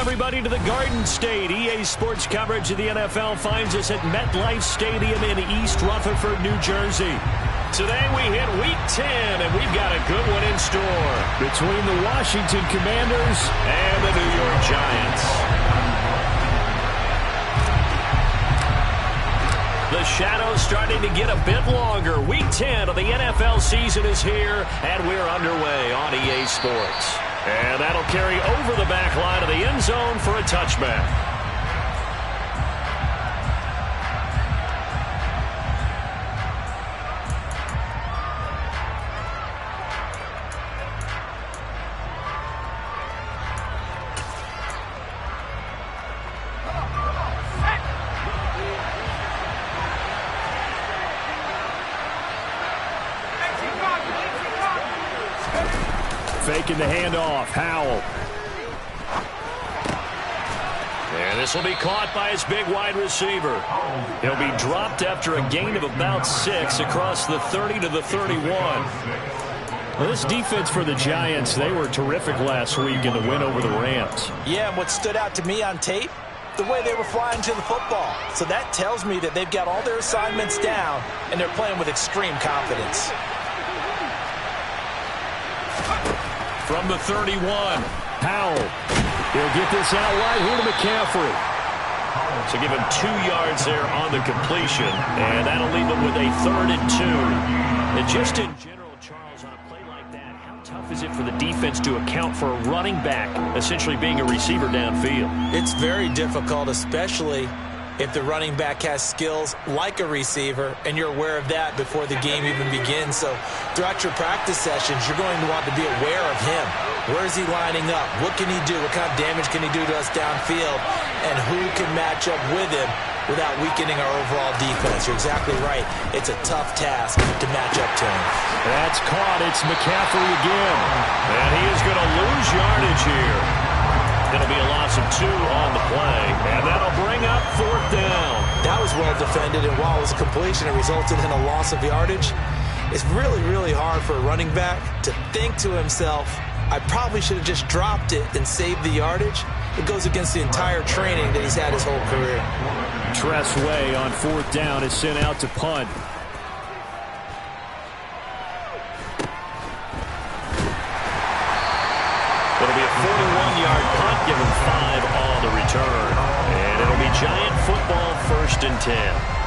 everybody, to the Garden State. EA Sports coverage of the NFL finds us at MetLife Stadium in East Rutherford, New Jersey. Today we hit Week 10, and we've got a good one in store between the Washington Commanders and the New York Giants. The shadow's starting to get a bit longer. Week 10 of the NFL season is here, and we're underway on EA Sports. And that'll carry over the back line of the end zone for a touchback. Faking the handoff, Howell. And this will be caught by his big wide receiver. He'll be dropped after a gain of about 6 across the 30 to the 31. Well, this defense for the Giants, they were terrific last week in the win over the Rams. Yeah, and what stood out to me on tape, the way they were flying to the football. So that tells me that they've got all their assignments down, and they're playing with extreme confidence. From the 31, Powell. He'll get this out wide here to McCaffrey. So give him 2 yards there on the completion, and that'll leave him with a 3rd and 2. And just in general, Charles, on a play like that, how tough is it for the defense to account for a running back essentially being a receiver downfield? It's very difficult, especially if the running back has skills like a receiver, and you're aware of that before the game even begins. So throughout your practice sessions, you're going to want to be aware of him. Where is he lining up? What can he do? What kind of damage can he do to us downfield? And who can match up with him without weakening our overall defense? You're exactly right. It's a tough task to match up to him. That's caught. It's McCaffrey again. And he is going to lose yardage here. It'll be a loss of 2 on the play, and that'll bring up 4th down. That was well defended, and while it was a completion, it resulted in a loss of yardage. It's really, really hard for a running back to think to himself, I probably should have just dropped it and saved the yardage. It goes against the entire training that he's had his whole career. Tress Way on 4th down is sent out to punt. It'll be a 41-yard punt, give him 5 on the return. And it'll be Giant football, 1st and 10.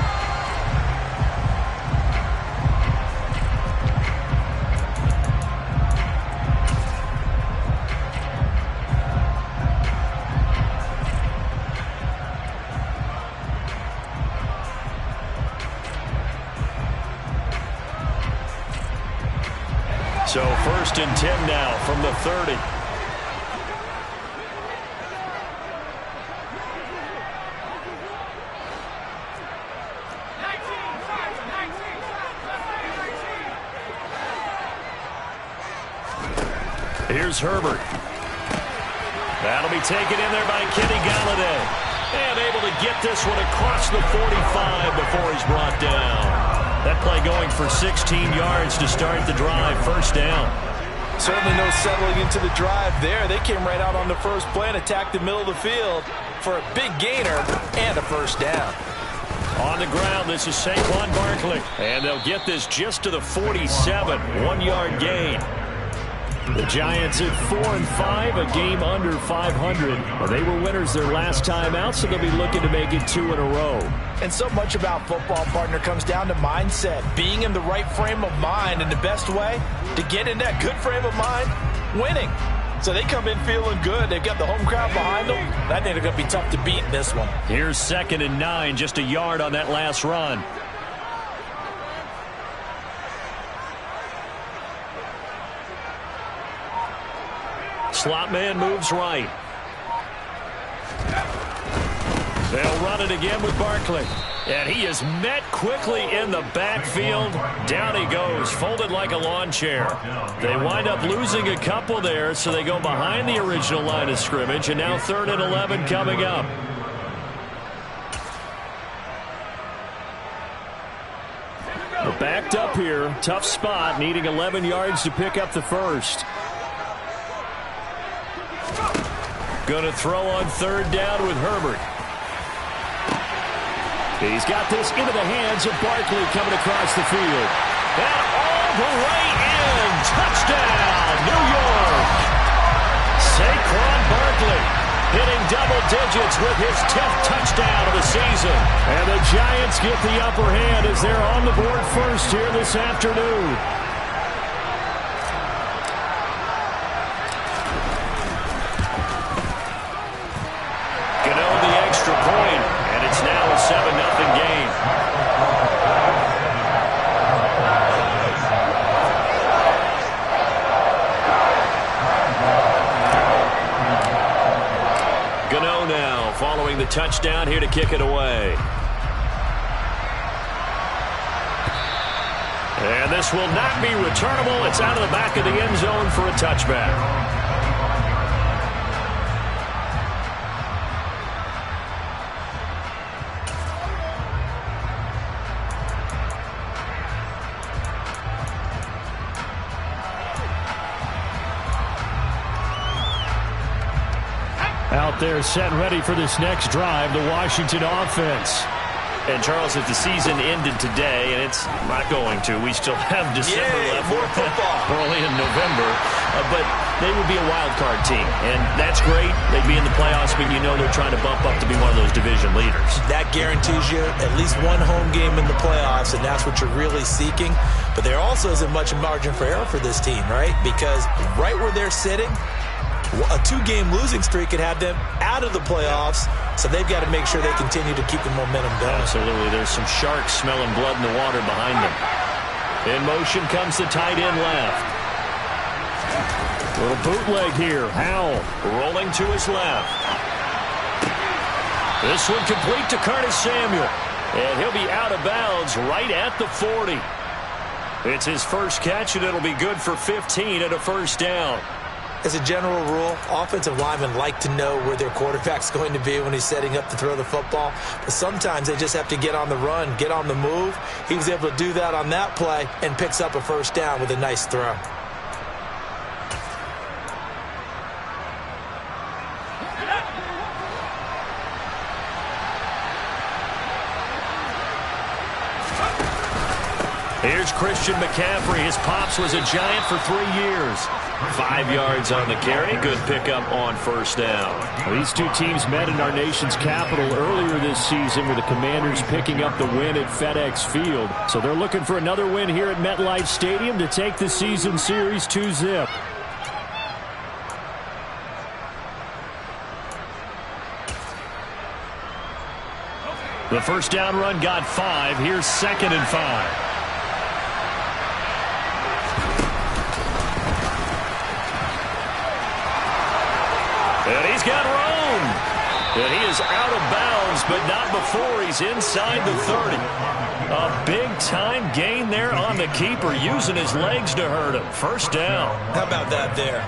So 1st and 10 now from the 30. Here's Herbert. That'll be taken in there by Kenny Galladay. And able to get this one across the 45 before he's brought down. That play going for 16 yards to start the drive. 1st down. Certainly no settling into the drive there. They came right out on the first play and attacked the middle of the field for a big gainer and a 1st down. On the ground, this is Saquon Barkley. And they'll get this just to the 47. 1-yard gain. The Giants at 4-5, a game under 500. Well, they were winners their last time out, so they'll be looking to make it 2 in a row. And so much about football, partner, comes down to mindset. Being in the right frame of mind, and the best way to get in that good frame of mind, winning. So they come in feeling good. They've got the home crowd behind them. I think they're going to be tough to beat in this one. Here's 2nd and 9, just a yard on that last run. Slot man moves right. They'll run it again with Barkley. And he is met quickly in the backfield. Down he goes, folded like a lawn chair. They wind up losing a couple there, so they go behind the original line of scrimmage. And now 3rd and 11 coming up. We're backed up here. Tough spot, needing 11 yards to pick up the 1st. Going to throw on third down with Herbert. He's got this into the hands of Barkley coming across the field. And all the way in. Touchdown, New York. Saquon Barkley hitting double digits with his 10th touchdown of the season. And the Giants get the upper hand as they're on the board first here this afternoon. The extra point, and it's now a 7-0 game. Gano now following the touchdown here to kick it away. And this will not be returnable. It's out of the back of the end zone for a touchback. Out there set and ready for this next drive, the Washington offense. And, Charles, if the season ended today, and it's not going to, we still have December left. More football. Early in November. But they would be a wild card team. And that's great. They'd be in the playoffs, but you know they're trying to bump up to be one of those division leaders. That guarantees you at least one home game in the playoffs, and that's what you're really seeking. But there also isn't much margin for error for this team, right? Because right where they're sitting, a 2-game losing streak could have them out of the playoffs, so they've got to make sure they continue to keep the momentum going. Absolutely. There's some sharks smelling blood in the water behind them. In motion comes the tight end left. Little bootleg here. Howell rolling to his left. This one complete to Curtis Samuel. And he'll be out of bounds right at the 40. It's his first catch, and it'll be good for 15 and a first down. As a general rule, offensive linemen like to know where their quarterback's going to be when he's setting up to throw the football. But sometimes they just have to get on the run, get on the move. He was able to do that on that play and picks up a first down with a nice throw. Here's Christian McCaffrey. His pops was a Giant for 3 years. 5 yards on the carry. Good pickup on first down. These two teams met in our nation's capital earlier this season with the Commanders picking up the win at FedEx Field. So they're looking for another win here at MetLife Stadium to take the season series 2-zip. The first down run got 5. Here's 2nd and 5. And he's got room. And he is out of bounds, but not before he's inside the 30. A big-time gain there on the keeper, using his legs to hurt him. First down. How about that there?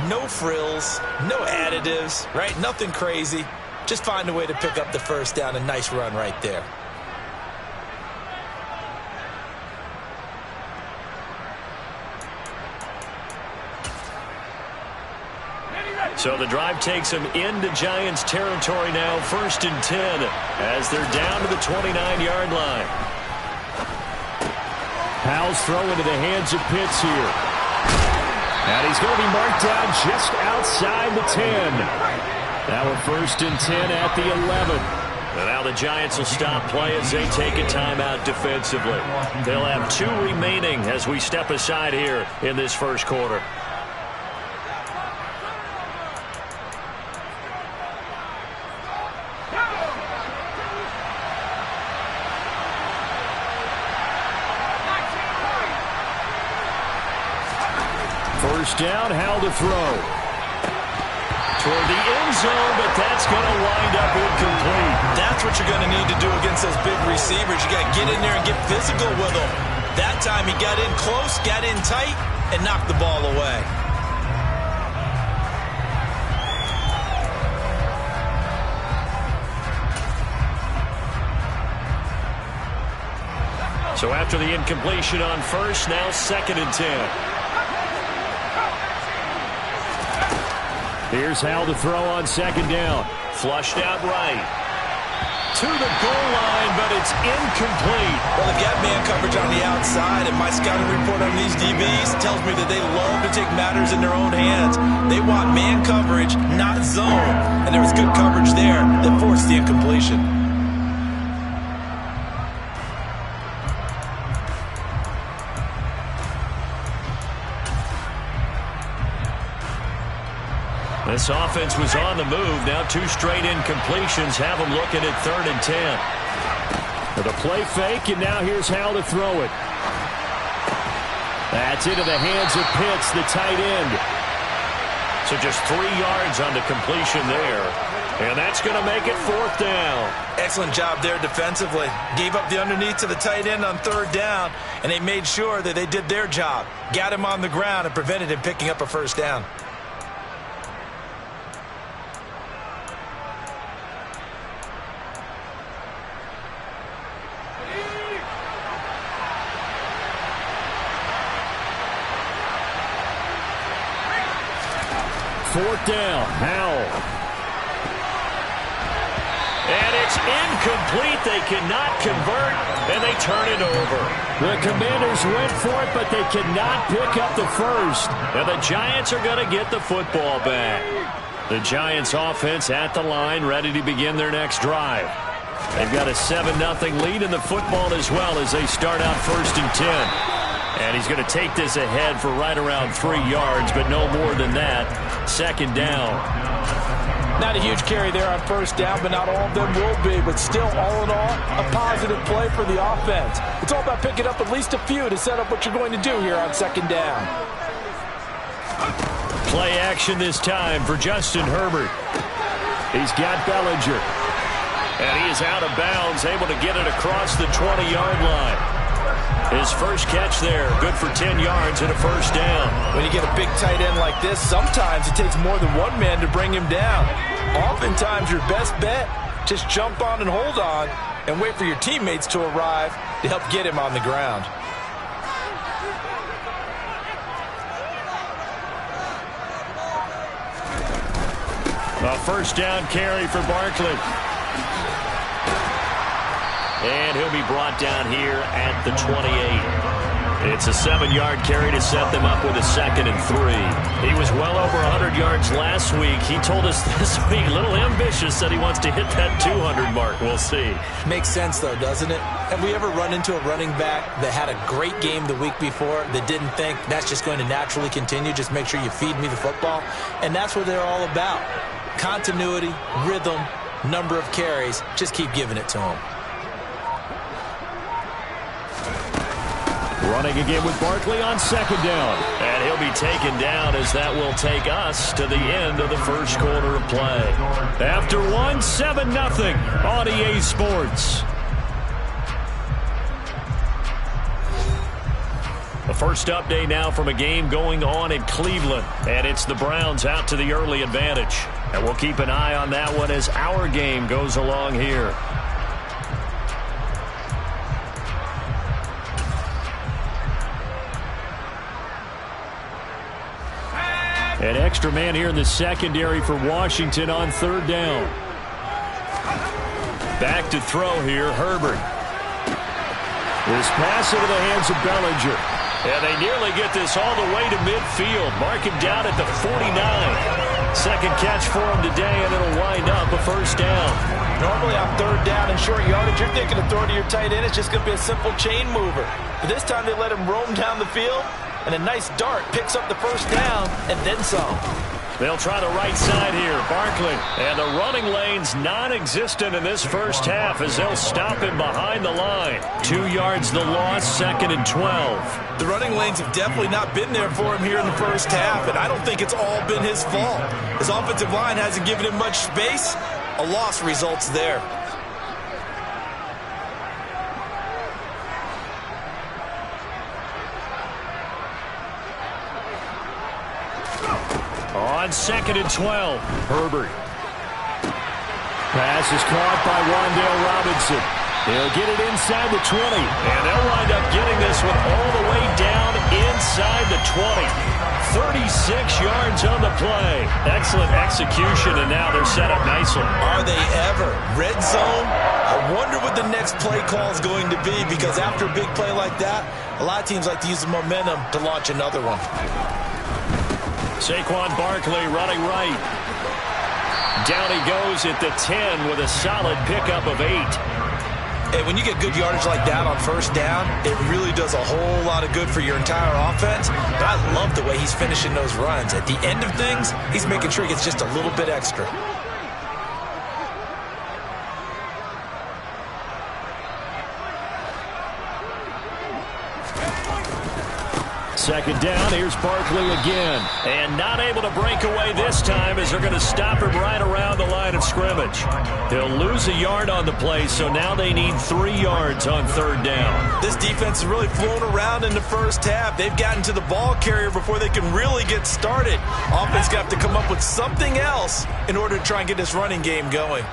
No frills, no additives, right? Nothing crazy. Just find a way to pick up the first down. A nice run right there. So the drive takes them into Giants territory now, 1st and 10, as they're down to the 29-yard line. Powell's throw into the hands of Pitts here. And he's going to be marked down just outside the 10. Now a 1st and 10 at the 11. And now the Giants will stop play as they take a timeout defensively. They'll have 2 remaining as we step aside here in this first quarter. First down, Howell to throw. Toward the end zone, but that's going to wind up incomplete. That's what you're going to need to do against those big receivers. You got to get in there and get physical with them. That time he got in close, got in tight, and knocked the ball away. So after the incompletion on first, now 2nd and 10. Here's Howell to throw on second down. Flushed out right. To the goal line, but it's incomplete. Well, they've got man coverage on the outside, and my scouting report on these DBs tells me that they love to take matters in their own hands. They want man coverage, not zone, and there was good coverage there that forced the incompletion. This offense was on the move. Now 2 straight incompletions have them looking at 3rd and 10. With a play fake, and now here's Howell to throw it. That's into the hands of Pitts, the tight end. So just 3 yards on the completion there. And that's going to make it 4th down. Excellent job there defensively. Gave up the underneath to the tight end on 3rd down, and they made sure that they did their job. Got him on the ground and prevented him picking up a 1st down. Fourth down, Howell. And it's incomplete. They cannot convert, and they turn it over. The Commanders went for it, but they cannot pick up the first. And the Giants are going to get the football back. The Giants offense at the line, ready to begin their next drive. They've got a 7-0 lead in the football as well as they start out 1st and 10. And he's going to take this ahead for right around 3 yards, but no more than that. 2nd down. Not a huge carry there on 1st down, but not all of them will be. But still, all in all, a positive play for the offense. It's all about picking up at least a few to set up what you're going to do here on 2nd down. Play action this time for Justin Herbert. He's got Bellinger. And he is out of bounds, able to get it across the 20-yard line. His first catch there, good for 10 yards and a 1st down. When you get a big tight end like this, sometimes it takes more than one man to bring him down. Oftentimes, your best bet, just jump on and hold on and wait for your teammates to arrive to help get him on the ground. A 1st down carry for Barkley. And he'll be brought down here at the 28. It's a 7-yard carry to set them up with a 2nd and 3. He was well over 100 yards last week. He told us this week, a little ambitious, that he wants to hit that 200 mark. We'll see. Makes sense, though, doesn't it? Have we ever run into a running back that had a great game the week before that didn't think that's just going to naturally continue? Just make sure you feed me the football. And that's what they're all about. Continuity, rhythm, number of carries. Just keep giving it to him. Running again with Barkley on 2nd down. And he'll be taken down as that will take us to the end of the 1st quarter of play. After 1, 7-0 on EA Sports. The first update now from a game going on in Cleveland. And it's the Browns out to the early advantage. And we'll keep an eye on that one as our game goes along here. An extra man here in the secondary for Washington on 3rd down. Back to throw here, Herbert. This pass into the hands of Bellinger. And they nearly get this all the way to midfield. Mark him down at the 49. 2nd catch for him today, and it'll wind up a 1st down. Normally on 3rd down and short yardage, you're thinking to throw to your tight end. It's just going to be a simple chain mover. But this time they let him roam down the field. And a nice dart picks up the 1st down and then some. They'll try the right side here. Barkley. And the running lane's non-existent in this first half as they'll stop him behind the line. 2 yards the loss, 2nd and 12. The running lanes have definitely not been there for him here in the first half, and I don't think it's all been his fault. His offensive line hasn't given him much space. A loss results there. On 2nd and 12, Herbert. Pass is caught by Wan'Dale Robinson. He'll get it inside the 20. And they'll wind up getting this one all the way down inside the 20. 36 yards on the play. Excellent execution, and now they're set up nicely. Are they ever? Red zone? I wonder what the next play call is going to be, because after a big play like that, a lot of teams like to use the momentum to launch another one. Saquon Barkley running right. Down he goes at the 10 with a solid pickup of 8. And when you get good yardage like that on first down, it really does a whole lot of good for your entire offense. But I love the way he's finishing those runs. At the end of things, he's making sure he gets just a little bit extra. Second down, here's Barkley again. And not able to break away this time as they're going to stop him right around the line of scrimmage. They'll lose a yard on the play, so now they need 3 yards on third down. This defense is really flown around in the first half. They've gotten to the ball carrier before they can really get started. Offense got to come up with something else in order to try and get this running game going.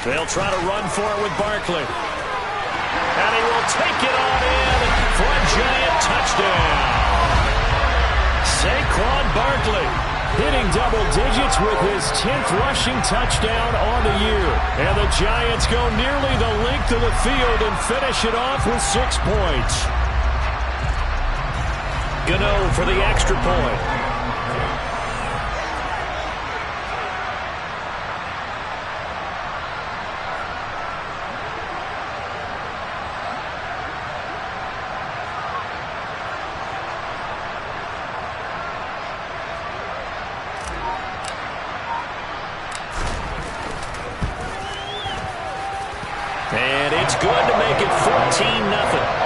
They'll try to run for it with Barkley. And he will take it on in for a giant touchdown. Saquon Barkley hitting double digits with his 10th rushing touchdown on the year. And the Giants go nearly the length of the field and finish it off with 6 points. Gano for the extra point. And it's good to make it 14-0.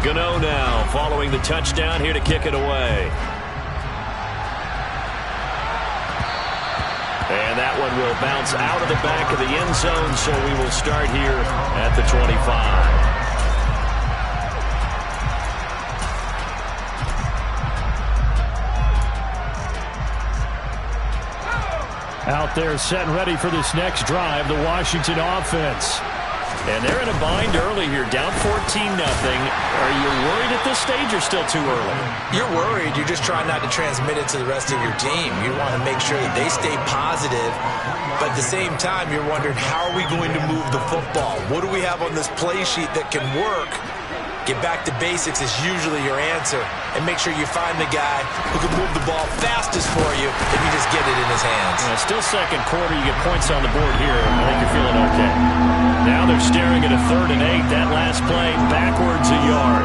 Gano now following the touchdown here to kick it away. And that one will bounce out of the back of the end zone, so we will start here at the 25. Out there set and ready for this next drive, the Washington offense. And they're in a bind early here, down 14-0. Are you worried at this stage or still too early? You're worried. You're just trying not to transmit it to the rest of your team. You want to make sure that they stay positive. But at the same time, you're wondering, how are we going to move the football? What do we have on this play sheet that can work? Get back to basics is usually your answer. And make sure you find the guy who can move the ball fastest for you if you just get it in his hands. Still second quarter. You get points on the board here. I think you're feeling okay. Now they're staring at a 3rd and 8. That last play, backwards a yard.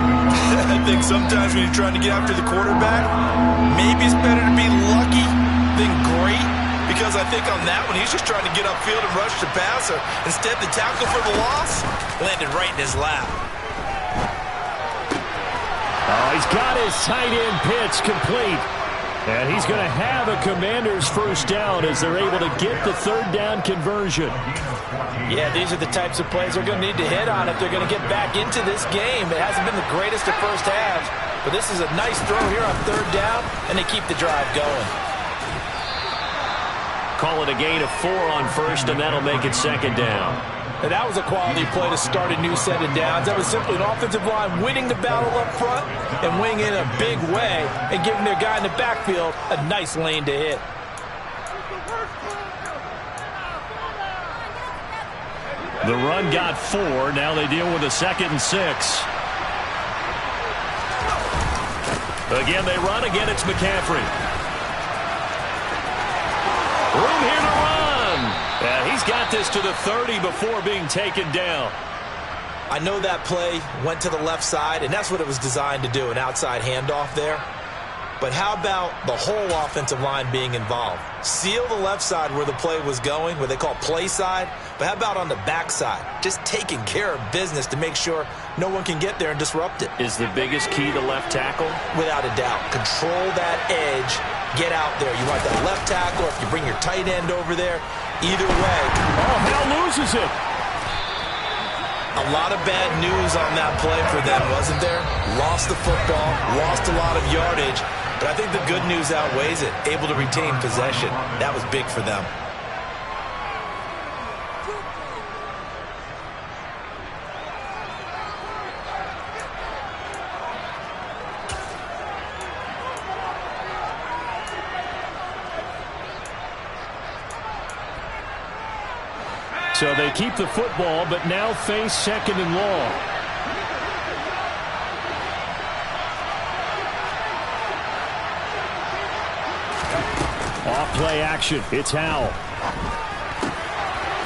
I think sometimes when you're trying to get after the quarterback, maybe it's better to be lucky than great. Because I think on that one, he's just trying to get upfield and rush the passer. Instead, the tackle for the loss landed right in his lap. Oh, he's got his tight end pitch complete. And he's going to have a Commanders first down as they're able to get the 3rd down conversion. Yeah, these are the types of plays they're going to need to hit on if they're going to get back into this game. It hasn't been the greatest of first halves, but this is a nice throw here on 3rd down, and they keep the drive going. Call it a gain of 4 on first, and that'll make it 2nd down. And that was a quality play to start a new set of downs. That was simply an offensive line winning the battle up front and winning in a big way and giving their guy in the backfield a nice lane to hit. The run got 4. Now they deal with a 2nd and 6. Again, they run. Again, it's McCaffrey. Room here to run. He's got this to the 30 before being taken down. I know that play went to the left side, and that's what it was designed to do, an outside handoff there. But how about the whole offensive line being involved? Seal the left side where the play was going, what they call play side. But how about on the back side? Just taking care of business to make sure no one can get there and disrupt it. Is the biggest key the left tackle? Without a doubt. Control that edge. Get out there. You want that left tackle. If you bring your tight end over there, either way. Oh, Hal loses it. A lot of bad news on that play for them, wasn't there? Lost the football, lost a lot of yardage, but I think the good news outweighs it. Able to retain possession. That was big for them. So they keep the football, but now face second and long. Off play action. It's Howell.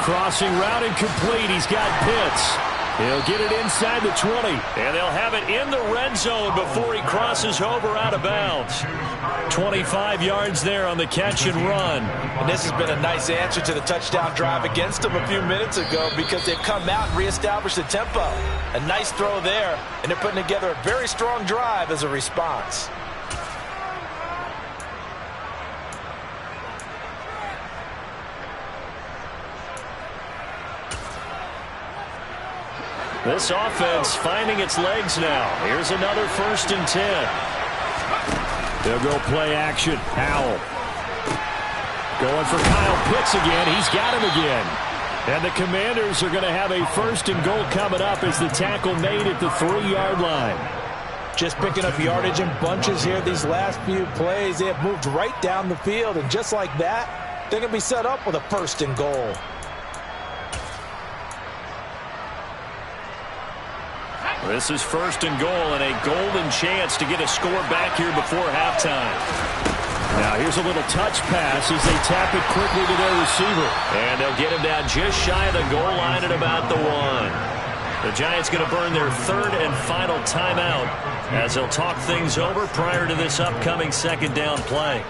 Crossing route incomplete. He's got Pitts. He'll get it inside the 20. And they'll have it in the red zone before he crosses over out of bounds. 25 yards there on the catch and run. And this has been a nice answer to the touchdown drive against them a few minutes ago because they've come out and reestablished the tempo. A nice throw there, and they're putting together a very strong drive as a response. This offense finding its legs now. Here's another 1st and 10. They'll go play action. Howell. Going for Kyle Pitts again. He's got him again. And the Commanders are going to have a 1st and goal coming up as the tackle made at the 3-yard line. Just picking up yardage in bunches here these last few plays. They have moved right down the field, and just like that, they're going to be set up with a 1st and goal. This is 1st and goal and a golden chance to get a score back here before halftime. Now here's a little touch pass as they tap it quickly to their receiver. And they'll get him down just shy of the goal line at about the 1. The Giants going to burn their 3rd and final timeout as they'll talk things over prior to this upcoming 2nd down play.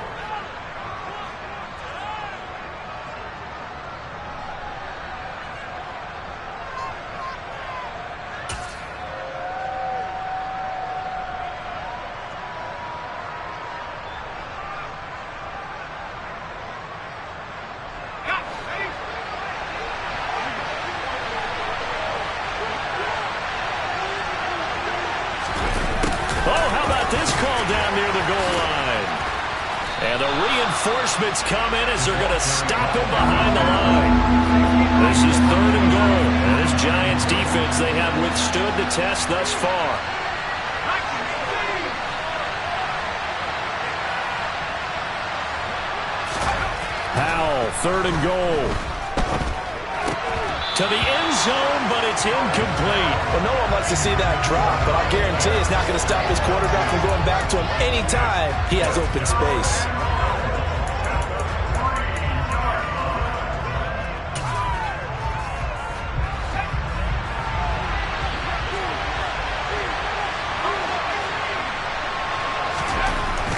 Reinforcements come in as they're going to stop him behind the line. This is 3rd and goal. And this Giants defense, they have withstood the test thus far. Howell, 3rd and goal. To the end zone, but it's incomplete. Well, no one wants to see that drop, but I'll guarantee it's not going to stop his quarterback from going back to him anytime he has open space.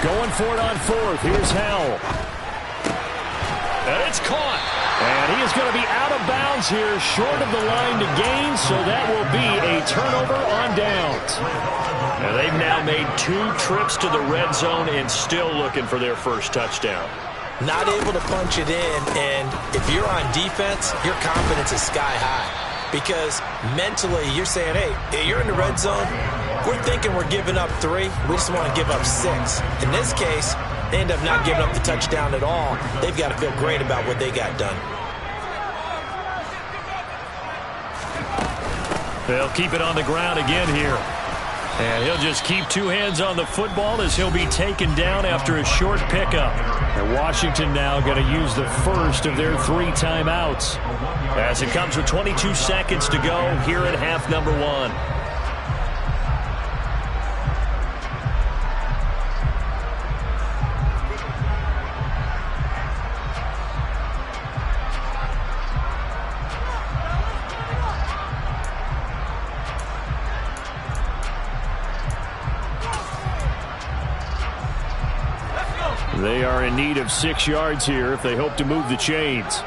Going for it on 4th. Here's Howell. And it's caught. And he is going to be out of bounds here, short of the line to gain, so that will be a turnover on downs. And they've now made 2 trips to the red zone and still looking for their 1st touchdown. Not able to punch it in, and if you're on defense, your confidence is sky high. Because mentally, you're saying, hey, you're in the red zone. We're thinking we're giving up 3. We just want to give up 6. In this case, they end up not giving up the touchdown at all. They've got to feel great about what they got done. They'll keep it on the ground again here. And he'll just keep 2 hands on the football as he'll be taken down after a short pickup. And Washington now going to use the 1st of their 3 timeouts. As it comes with 22 seconds to go here at half number 1. They are in need of 6 yards here if they hope to move the chains.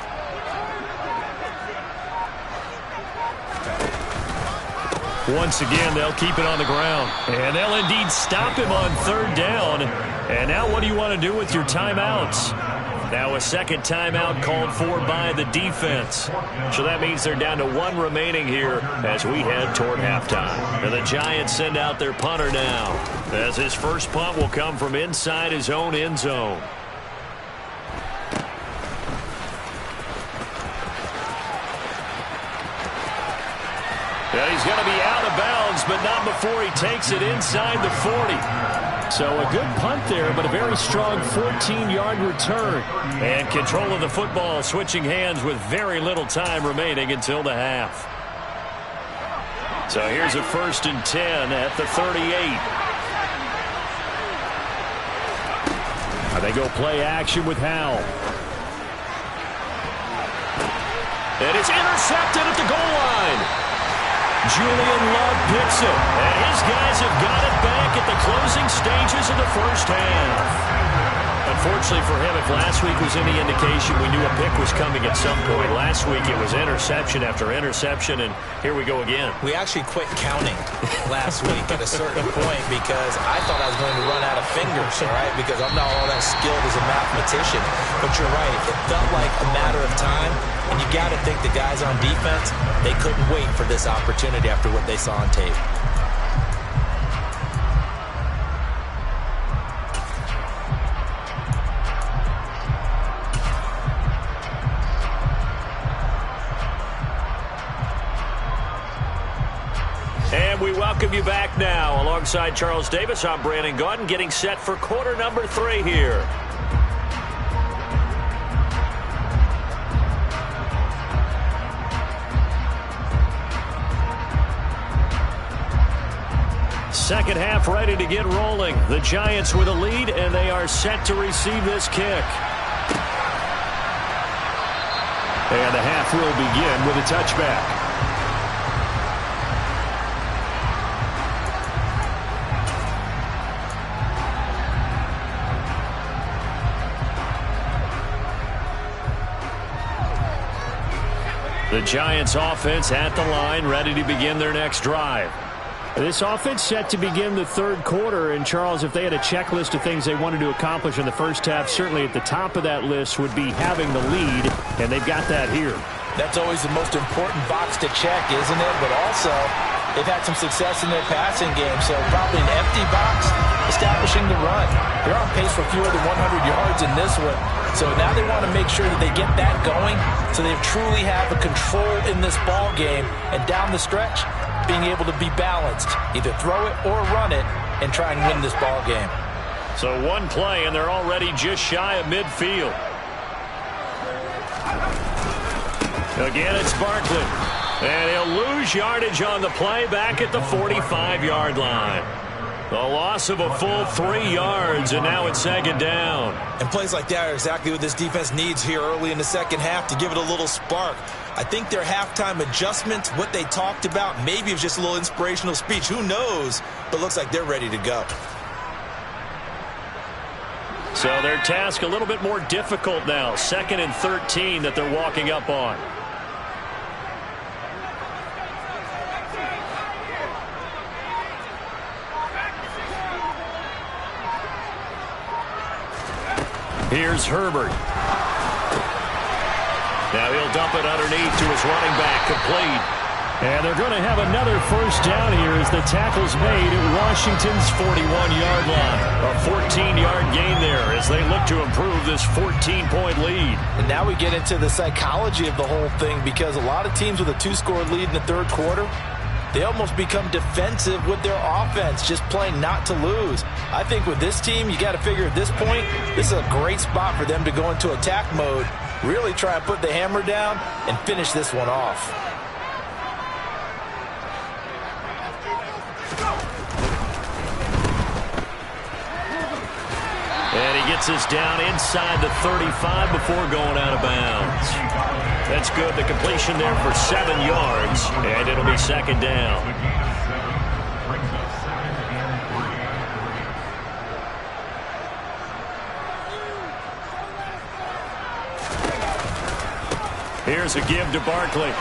Once again, they'll keep it on the ground. And they'll indeed stop him on 3rd down. And now what do you want to do with your timeouts? Now a second timeout called for by the defense. So that means they're down to 1 remaining here as we head toward halftime. And the Giants send out their punter now, as his first punt will come from inside his own end zone. And he's going to be out of bounds, but not before he takes it inside the 40. So a good punt there, but a very strong 14-yard return. And control of the football switching hands with very little time remaining until the half. So here's a 1st and 10 at the 38. They go play action with Howell. And it's intercepted at the goal line. Julian Love picks it, and his guys have got it back at the closing stages of the first half. Unfortunately for him, if last week was any indication, we knew a pick was coming at some point. Last week it was interception after interception, and here we go again. We actually quit counting last week at a certain point because I thought I was going to run out of fingers, all right, because I'm not all that skilled as a mathematician. But you're right, it felt like a matter of time, and you got to think the guys on defense, they couldn't wait for this opportunity after what they saw on tape. And we welcome you back now. Alongside Charles Davis, I'm Brandon Gaudin, getting set for quarter number 3 here. Second half ready to get rolling. The Giants with a lead, and they are set to receive this kick. And the half will begin with a touchback. The Giants offense at the line, ready to begin their next drive. This offense set to begin the third quarter, and Charles, if they had a checklist of things they wanted to accomplish in the first half, certainly at the top of that list would be having the lead, and they've got that here. That's always the most important box to check, isn't it? But also, they've had some success in their passing game, so probably an empty box, establishing the run. They're on pace for fewer than 100 yards in this one, so now they want to make sure that they get that going so they truly have a control in this ball game, and down the stretch, being able to be balanced, either throw it or run it, and try and win this ball game. So one play, and they're already just shy of midfield. Again, it's Barkley. And he'll lose yardage on the play back at the 45-yard line. The loss of a full 3 yards, and now it's second down. And plays like that are exactly what this defense needs here early in the second half to give it a little spark. I think their halftime adjustments, what they talked about, maybe it was just a little inspirational speech. Who knows? But looks like they're ready to go. So their task a little bit more difficult now. 2nd and 13 that they're walking up on. Here's Herbert. Now he'll dump it underneath to his running back, complete. And they're going to have another first down here as the tackle's made at Washington's 41-yard line. A 14-yard gain there as they look to improve this 14-point lead. And now we get into the psychology of the whole thing, because a lot of teams with a 2-score lead in the third quarter, they almost become defensive with their offense, just playing not to lose. I think with this team, you got to figure at this point, this is a great spot for them to go into attack mode, really try and put the hammer down and finish this one off. And he gets us down inside the 35 before going out of bounds. That's good. The completion there for 7 yards, and it'll be second down. Here's a give to Barkley.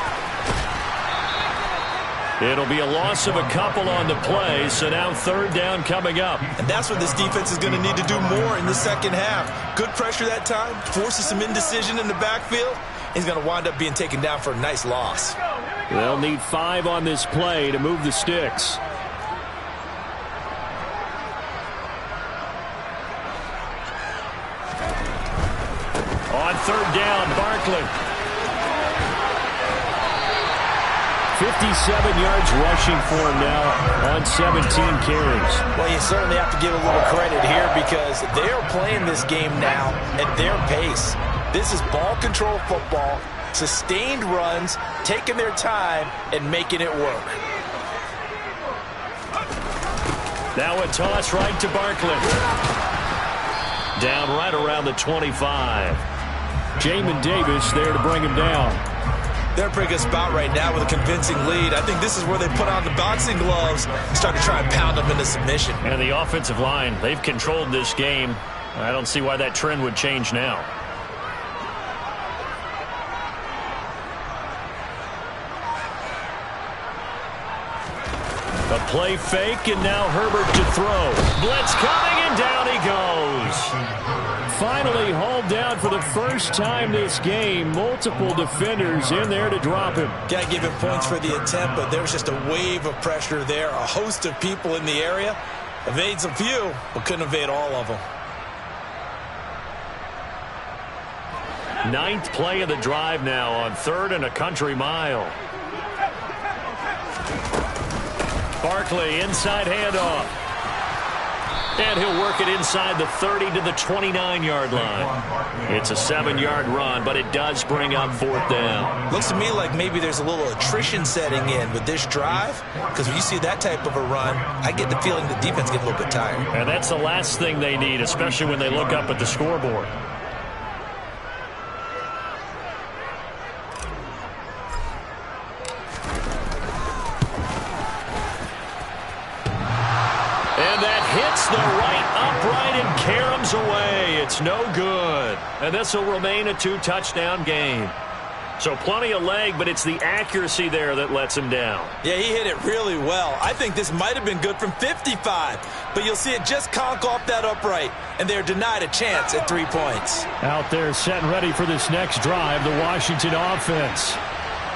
It'll be a loss of a couple on the play, so now third down coming up. And that's what this defense is going to need to do more in the second half. Good pressure that time, forces some indecision in the backfield. He's going to wind up being taken down for a nice loss. They'll need 5 on this play to move the sticks. On third down, Barkley. 57 yards rushing for him now on 17 carries. Well, you certainly have to give a little credit here because they are playing this game now at their pace. This is ball control football, sustained runs, taking their time and making it work. Now a toss right to Barkley. Down right around the 25. Jamin Davis there to bring him down. They're in a pretty good spot right now with a convincing lead. I think this is where they put on the boxing gloves and start to try and pound them into submission. And the offensive line, they've controlled this game. I don't see why that trend would change now. A play fake, and now Herbert to throw. Blitz coming, and down he goes. Finally hauled down for the first time this game. Multiple defenders in there to drop him. Can't give him points for the attempt, but there was just a wave of pressure there. A host of people in the area. Evades a few, but couldn't evade all of them. 9th play of the drive now on 3rd and a country mile. Barkley, inside handoff. And he'll work it inside the 30 to the 29-yard line. It's a 7-yard run, but it does bring up 4th down. Looks to me like maybe there's a little attrition setting in with this drive, because when you see that type of a run, I get the feeling the defense gets a little bit tired. And that's the last thing they need, especially when they look up at the scoreboard. Hits the right upright and caroms away. It's no good. And this will remain a 2-touchdown game. So plenty of leg, but it's the accuracy there that lets him down. Yeah, he hit it really well. I think this might have been good from 55. But you'll see it just conk off that upright. And they're denied a chance at 3 points. Out there set and ready for this next drive, the Washington offense.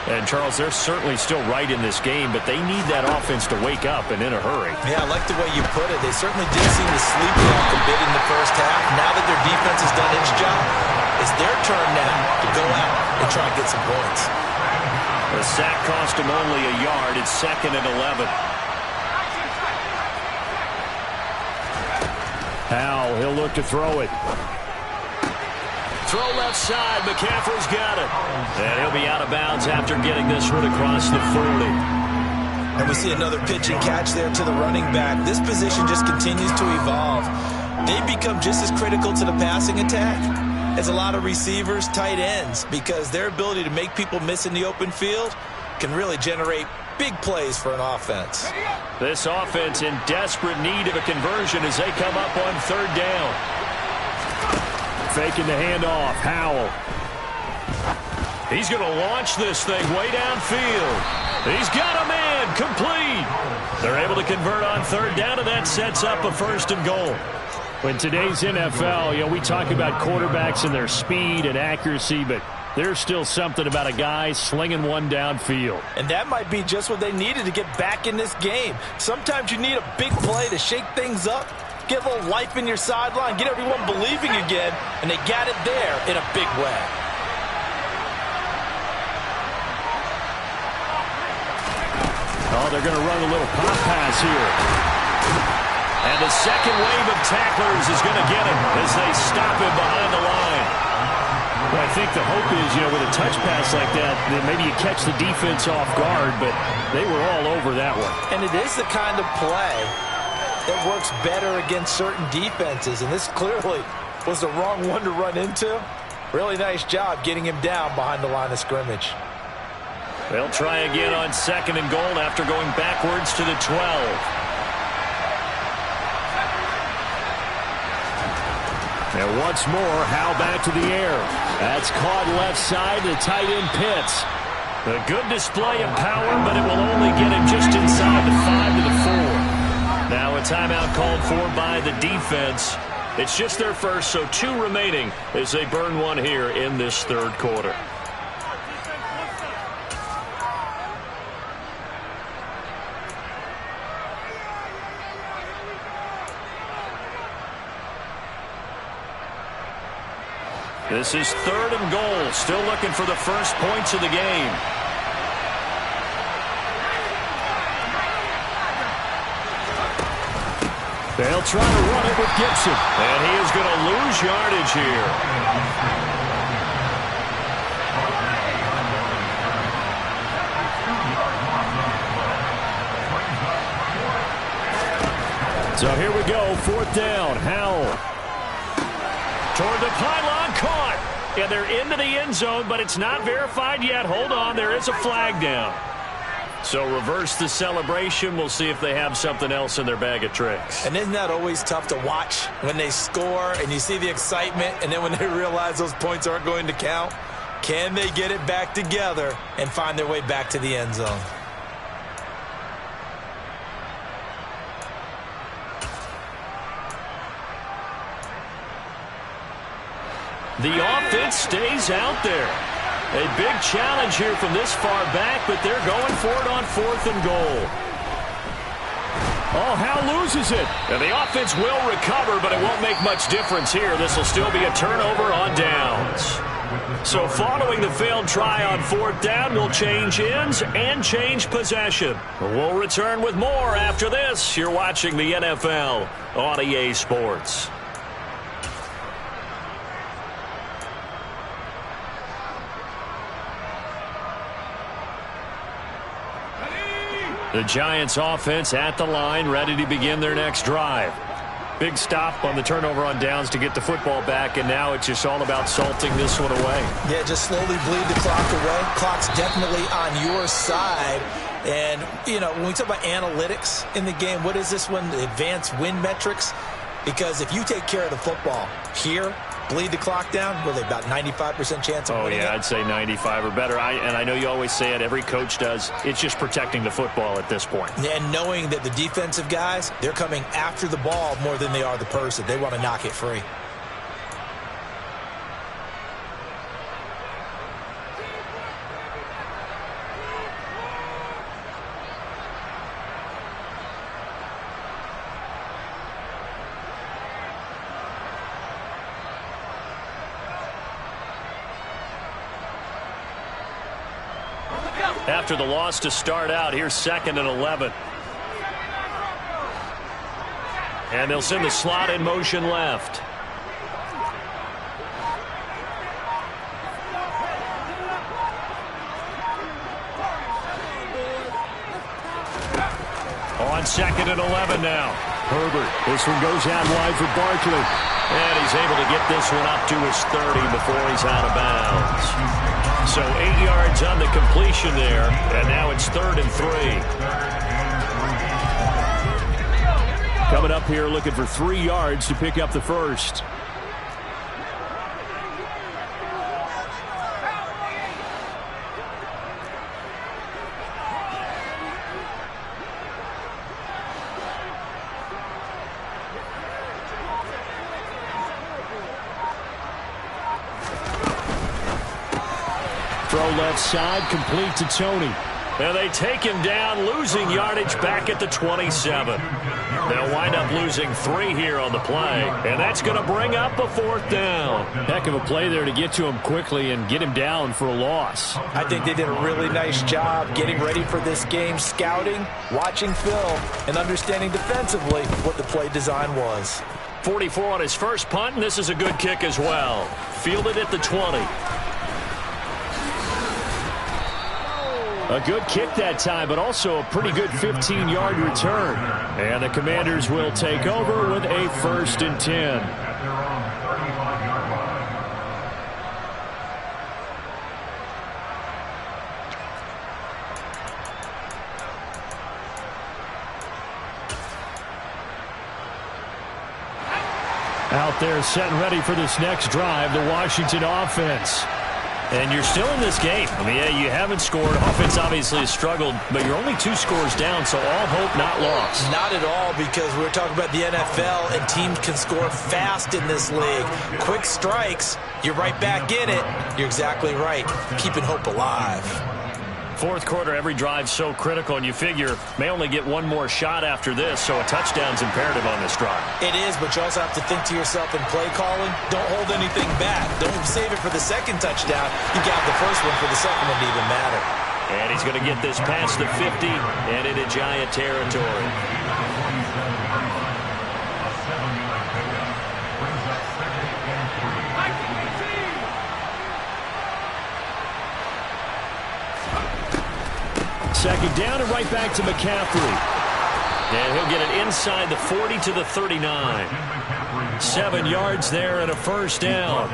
And, Charles, they're certainly still right in this game, but they need that offense to wake up and in a hurry. Yeah, I like the way you put it. They certainly did seem to sleep off a bit in the first half. Now that their defense has done its job, it's their turn now to go out and try and get some points. The sack cost him only a yard. It's 2nd and 11. Howell, he'll look to throw it. Throw left side. McCaffrey's got it. And he'll be out of bounds after getting this one across the 40. And we see another pitch and catch there to the running back. This position just continues to evolve. They become just as critical to the passing attack as a lot of receivers, tight ends, because their ability to make people miss in the open field can really generate big plays for an offense. This offense in desperate need of a conversion as they come up on 3rd down. Faking the handoff. Howell. He's going to launch this thing way downfield. He's got a man. Complete. They're able to convert on 3rd down, and that sets up a 1st and goal. In today's NFL, we talk about quarterbacks and their speed and accuracy, but there's still something about a guy slinging one downfield. And that might be just what they needed to get back in this game. Sometimes you need a big play to shake things up. Get a little life in your sideline, get everyone believing again, and they got it there in a big way. Oh, they're going to run a little pop pass here. And the second wave of tacklers is going to get him as they stop him behind the line. Well, I think the hope is, with a touch pass like that maybe you catch the defense off guard, but they were all over that one. And it is the kind of play that works better against certain defenses, and this clearly was the wrong one to run into. Really nice job getting him down behind the line of scrimmage. They'll try again on 2nd and goal after going backwards to the 12. And once more, Howell back to the air. That's caught left side. The tight end Pitts. A good display of power, but it will only get him just inside the 5 to the 4. Now a timeout called for by the defense. It's just their first, so 2 remaining as they burn one here in this third quarter. This is 3rd and goal. Still looking for the first points of the game. They'll try to run it with Gibson. And he is going to lose yardage here. So here we go. 4th down. Howell. Toward the pylon, caught. And they're into the end zone, but it's not verified yet. Hold on, there is a flag down. So reverse the celebration. We'll see if they have something else in their bag of tricks. And isn't that always tough to watch when they score and you see the excitement, and then when they realize those points aren't going to count? Can they get it back together and find their way back to the end zone? The offense stays out there. A big challenge here from this far back, but they're going for it on 4th and goal. Oh, Howell loses it. And the offense will recover, but it won't make much difference here. This will still be a turnover on downs. So following the failed try on 4th down, we'll change ends and change possession. We'll return with more after this. You're watching the NFL on EA Sports. The Giants offense at the line, ready to begin their next drive. Big stop on the turnover on downs to get the football back, and now it's just all about salting this one away. Yeah, just slowly bleed the clock away. Clock's definitely on your side. And, you know, when we talk about analytics in the game, what is this one? The advanced win metrics? Because if you take care of the football here, bleed the clock down, with about 95% chance of winning it? I'd say 95 or better. And I know you always say it, every coach does. It's just protecting the football at this point. And knowing that the defensive guys, they're coming after the ball more than they are the person. They want to knock it free. After the loss to start out, here's 2nd and 11. And they'll send the slot in motion left. On 2nd and 11 now. Herbert. This one goes out wide for Barkley. And he's able to get this one up to his 30 before he's out of bounds. So 8 yards on the completion there, and now it's 3rd and 3. Coming up here looking for 3 yards to pick up the first. Throw left side, complete to Tony. And they take him down, losing yardage back at the 27. They'll wind up losing 3 here on the play, and that's going to bring up a 4th down. Heck of a play there to get to him quickly and get him down for a loss. I think they did a really nice job getting ready for this game, scouting, watching film, and understanding defensively what the play design was. 44 on his first punt, and this is a good kick as well. Fielded at the 20. A good kick that time, but also a pretty good 15-yard return. And the Commanders will take over with a 1st and 10. Out there set and ready for this next drive, the Washington offense. And you're still in this game. I mean, yeah, you haven't scored. Offense obviously has struggled, but you're only 2 scores down, so all hope not lost. Not at all, because we're talking about the NFL, and teams can score fast in this league. Quick strikes, you're right back in it. You're exactly right. Keeping hope alive. Fourth quarter, every drive so critical, and you figure may only get one more shot after this, so a touchdown's imperative on this drive. It is, but you also have to think to yourself in play calling, don't hold anything back. Don't save it for the second touchdown. You got the first one for the second one to even matter. And he's going to get this past the 50 and into Giant territory. Second down and right back to McCaffrey. And he'll get it inside the 40 to the 39. 7 yards there and a first down.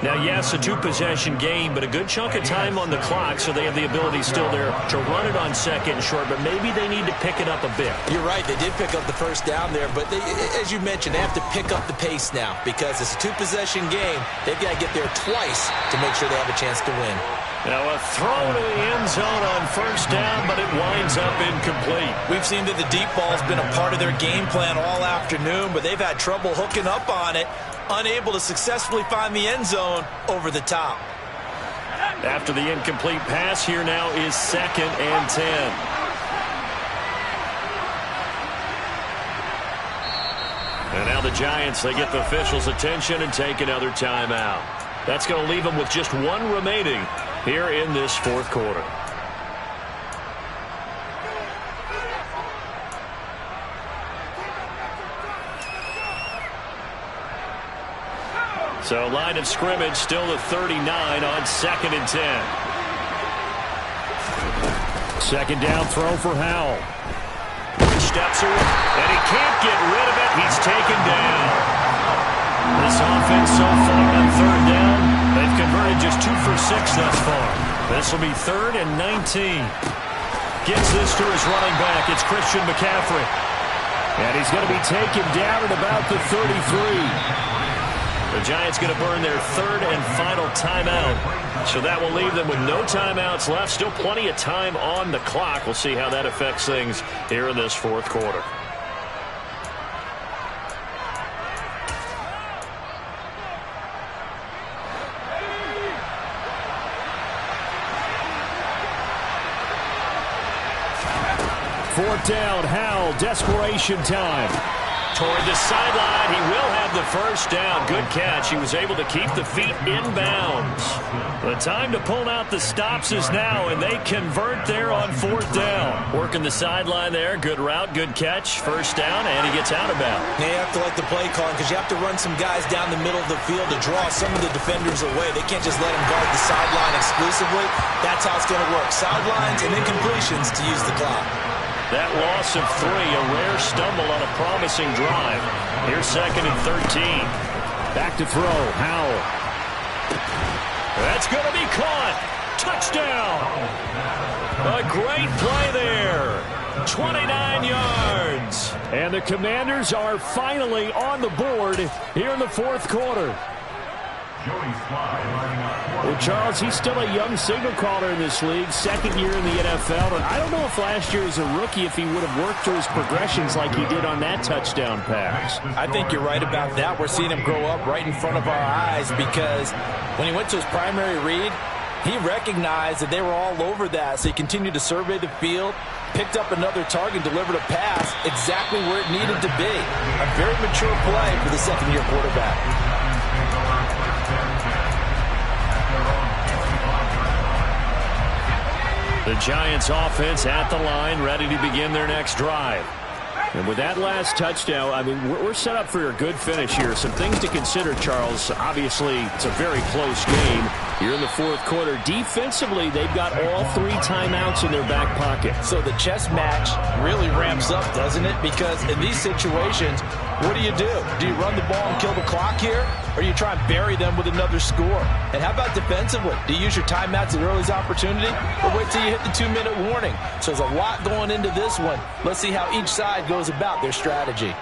Now, yes, a 2-possession game, but a good chunk of time on the clock, so they have the ability still there to run it on second and short, but maybe they need to pick it up a bit. You're right. They did pick up the first down there, but they, as you mentioned, they have to pick up the pace now because it's a 2-possession game. They've got to get there twice to make sure they have a chance to win. Now a throw to the end zone on first down, but it winds up incomplete. We've seen that the deep ball's been a part of their game plan all afternoon, but they've had trouble hooking up on it, unable to successfully find the end zone over the top. After the incomplete pass, here now is 2nd and 10. And now the Giants, they get the officials' attention and take another timeout. That's going to leave them with just 1 remaining here in this fourth quarter. So line of scrimmage still the 39 on 2nd and 10. Second down throw for Howell. Steps away, and he can't get rid of it. He's taken down. This offense so far on 3rd down, they've converted just 2 for 6 thus far. This will be 3rd and 19. Gets this to his running back. It's Christian McCaffrey. And he's going to be taken down at about the 33. The Giants going to burn their 3rd and final timeout. So that will leave them with no timeouts left. Still plenty of time on the clock. We'll see how that affects things here in this fourth quarter. Fourth down, Howell, desperation time. Toward the sideline, he will have the first down. Good catch. He was able to keep the feet in bounds. The time to pull out the stops is now, and they convert there on 4th down. Working the sideline there. Good route, good catch. First down, and he gets out of bounds. They have to like the play calling because you have to run some guys down the middle of the field to draw some of the defenders away. They can't just let them guard the sideline exclusively. That's how it's going to work. Sidelines and then completions to use the clock. That loss of 3, a rare stumble on a promising drive. Here's 2nd and 13. Back to throw, Howell. That's going to be caught. Touchdown. A great play there. 29 yards. And the Commanders are finally on the board here in the fourth quarter. Well, Charles, he's still a young signal caller in this league, 2nd year in the NFL. And I don't know if last year as a rookie, if he would have worked through his progressions like he did on that touchdown pass. I think you're right about that. We're seeing him grow up right in front of our eyes because when he went to his primary read, he recognized that they were all over that. So he continued to survey the field, picked up another target, delivered a pass exactly where it needed to be. A very mature play for the 2nd-year quarterback. The Giants offense at the line, ready to begin their next drive. And with that last touchdown, I mean, we're set up for a good finish here. Some things to consider, Charles. Obviously, it's a very close game. You're in the fourth quarter. Defensively, they've got all 3 timeouts in their back pocket. So the chess match really ramps up, doesn't it? Because in these situations, what do? Do you run the ball and kill the clock here? Or do you try and bury them with another score? And how about defensively? Do you use your timeouts at earliest opportunity? Or wait till you hit the 2-minute warning? So there's a lot going into this one. Let's see how each side goes about their strategy.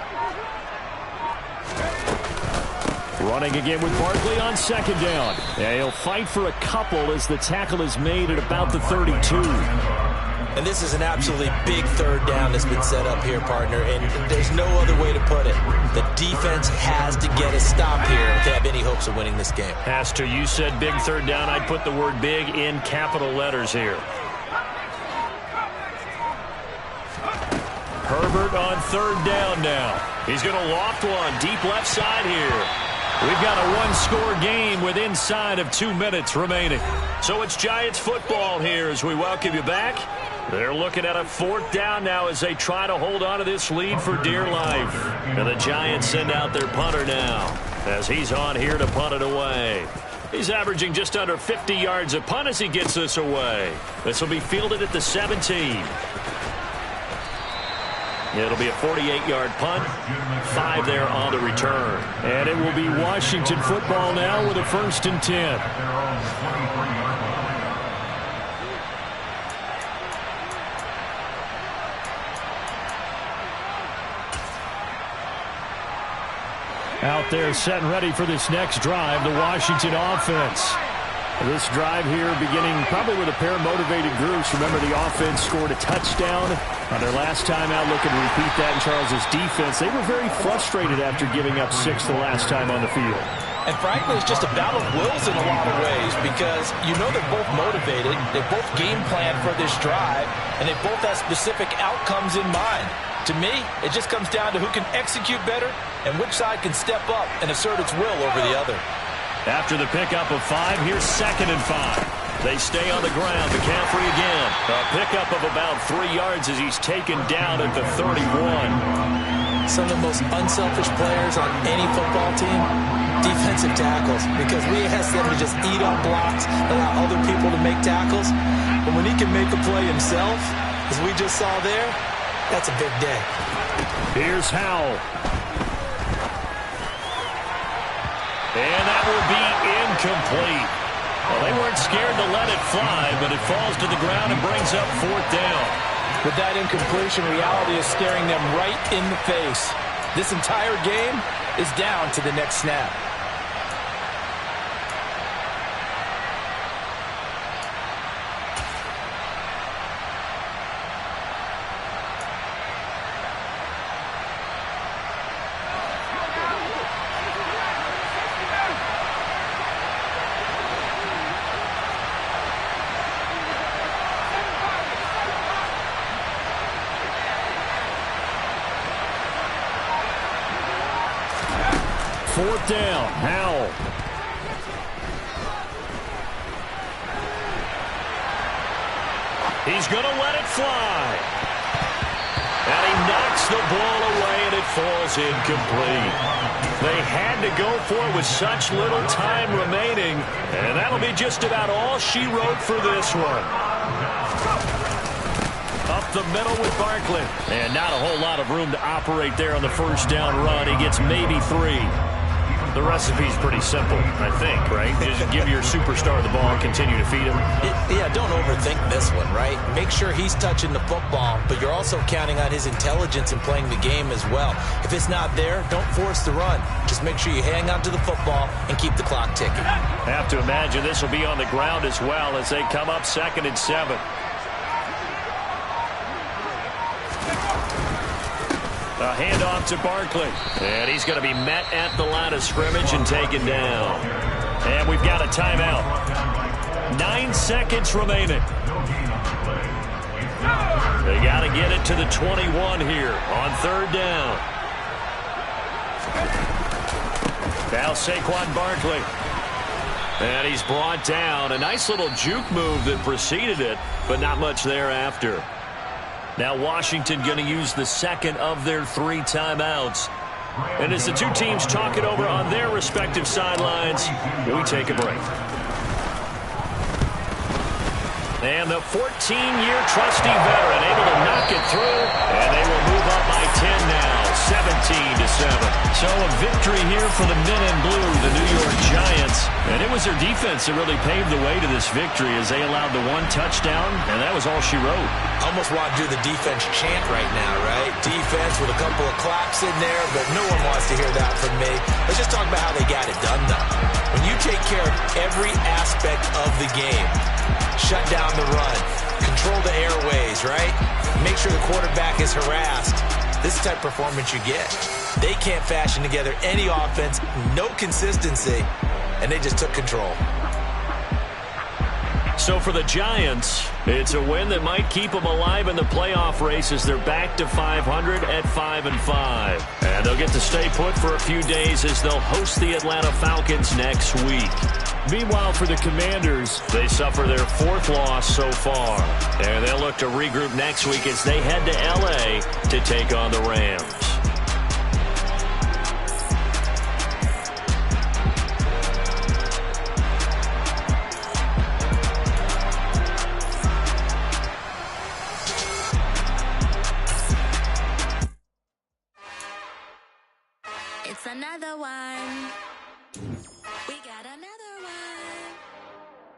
Running again with Barkley on second down. Yeah, he'll fight for a couple as the tackle is made at about the 32. And this is an absolutely big third down that's been set up here, partner, and there's no other way to put it. The defense has to get a stop here if they have any hopes of winning this game. Has to. You said big third down. I'd put the word big in capital letters here. Herbert on third down now. He's going to loft one deep left side here. We've got a one-score game with inside of 2 minutes remaining. So it's Giants football here as we welcome you back. They're looking at a fourth down now as they try to hold on to this lead for dear life. And the Giants send out their punter now as he's on here to punt it away. He's averaging just under 50 yards a punt as he gets this away. This will be fielded at the 17. It'll be a 48-yard punt, 5 there on the return. And it will be Washington football now with a 1st and 10. Out there set and ready for this next drive, the Washington offense. This drive here beginning probably with a pair of motivated groups. Remember, the offense scored a touchdown on their last time out. Looking to repeat that in Charles's defense. They were very frustrated after giving up 6 the last time on the field. And frankly, it's just a battle of wills in a lot of ways because you know they're both motivated. They both game plan for this drive, and they both have specific outcomes in mind. To me, it just comes down to who can execute better and which side can step up and assert its will over the other. After the pickup of 5, here's 2nd and 5. They stay on the ground. McCaffrey again. A pickup of about 3 yards as he's taken down at the 31. Some of the most unselfish players on any football team, defensive tackles, because we ask them to just eat on blocks, allow other people to make tackles. But when he can make a play himself, as we just saw there, that's a big day. Here's Howell. And that will be incomplete. Well, they weren't scared to let it fly, but it falls to the ground and brings up 4th down. With that incompletion, reality is staring them right in the face. This entire game is down to the next snap. Fourth down, Howell. He's going to let it fly. And he knocks the ball away, and it falls incomplete. They had to go for it with such little time remaining, and that'll be just about all she wrote for this one. Up the middle with Barkley. And not a whole lot of room to operate there on the first down run. He gets maybe 3. The recipe's pretty simple, I think, right? Just give your superstar the ball and continue to feed him. Yeah, don't overthink this one, right? Make sure he's touching the football, but you're also counting on his intelligence in playing the game as well. If it's not there, don't force the run. Just make sure you hang on to the football and keep the clock ticking. I have to imagine this will be on the ground as well as they come up 2nd and 7. A handoff to Barkley. And he's going to be met at the line of scrimmage and taken down. And we've got a timeout. 9 seconds remaining. They got to get it to the 21 here on 3rd down. Now Saquon Barkley. And he's brought down. A nice little juke move that preceded it, but not much thereafter. Now Washington going to use the 2nd of their 3 timeouts. And as the two teams talk it over on their respective sidelines, we take a break. And the 14-year trusty veteran able to knock it through, and they will move up by 10 now, 17-7. So a victory here for the men in blue, the New York Giants. And it was their defense that really paved the way to this victory as they allowed the one touchdown, and that was all she wrote. Almost want to do the defense chant right now, right? Defense with a couple of claps in there, but no one wants to hear that from me. Let's just talk about how they got it done, though. When you take care of every aspect of the game, shut down the run, control the airways, right? Make sure the quarterback is harassed. This is the type of performance you get. They can't fashion together any offense, no consistency, and they just took control. So for the Giants, it's a win that might keep them alive in the playoff race as they're back to 500 at 5-5. And they'll get to stay put for a few days as they'll host the Atlanta Falcons next week. Meanwhile, for the Commanders, they suffer their fourth loss so far. And they'll look to regroup next week as they head to L.A. to take on the Rams. It's another one.